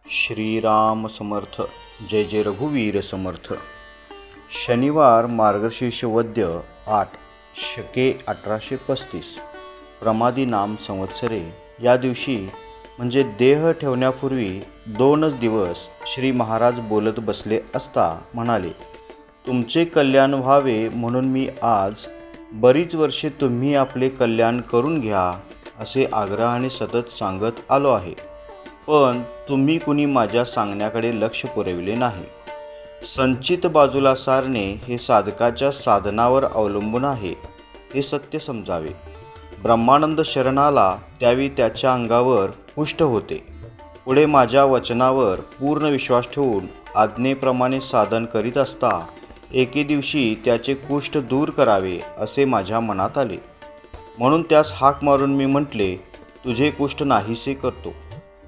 श्रीराम समर्थ. जय जय रघुवीर समर्थ. शनिवार मार्गशीर्ष वद्य 8 शके 1835 प्रमादी नाम संवत्सरे. या दिवशी म्हणजे देह ठेवण्यापूर्वी 2 दिवस श्री महाराज बोलत बसले असता म्हणाले, तुमचे कल्याण व्हावे म्हणून मी आज बरीच वर्षे तुम्ही आपले कल्याण करून घ्या असे आग्रहाने सतत सांगत आलो आहे. पण तुम्ही कुणी माझ्या सांगण्याकडे लक्ष पुरविले नाही. संचित बाजूला सारणे हे साधकाच्या साधनावर अवलंबून आहे हे सत्य समजावे. ब्रह्मानंद शरणाला त्यावेळी त्याच्या अंगावर पुष्ट होते. पुढे माझ्या वचनावर पूर्ण विश्वास ठेवून आज्ञेप्रमाणे साधन करीत असता एके दिवशी त्याचे कुष्ठ दूर करावे असे माझ्या मनात आले. म्हणून त्यास हाक मारून मी म्हटले, तुझे कुष्ठ नाहीसे करतो.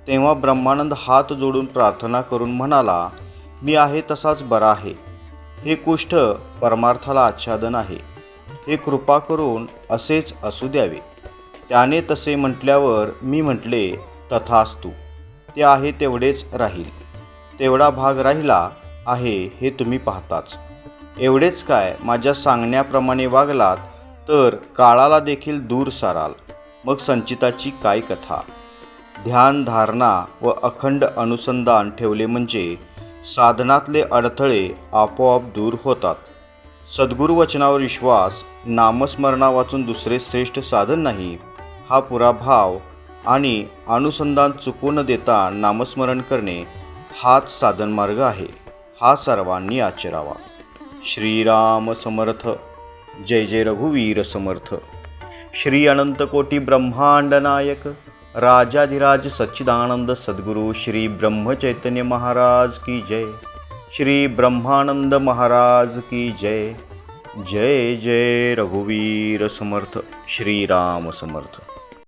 तेव्हा ब्रह्मानंद हात जोडून प्रार्थना करून म्हणाला, मी आहे तसाच बरा आहे. हे कुष्ठ परमार्थाला आच्छादन आहे. हे कृपा करून असेच असू द्यावे. त्याने तसे म्हटल्यावर मी म्हटले, तथास्तु. ते आहे तेवढेच राहील. तेवढा भाग राहिला आहे हे तुम्ही पाहताच. एवढेच काय, माझ्या सांगण्याप्रमाणे वागलात तर काळाला देखील दूर साराल. मग संचिताची काय कथा. ध्यान धारणा व अखंड अनुसंधान ठेवले म्हणजे साधनातले अडथळे आपोआप दूर होतात. सद्गुरू वचनावर विश्वास, नामस्मरणा वाचून दुसरे श्रेष्ठ साधन नाही हा पुरा भाव आणि अनुसंधान चुकू न देता नामस्मरण करणे हाच साधनमार्ग आहे. हा सर्वांनी आचरावा. श्रीराम समर्थ. जय जय रघुवीर समर्थ. श्री अनंतकोटी ब्रह्मांड नायक राजाधिराज सच्चिदानंद सद्गुरु श्री ब्रह्मचैतन्य महाराज की जय. श्री ब्रह्मानंद महाराज की जय. जय जय रघुवीर समर्थ. श्रीराम समर्थ.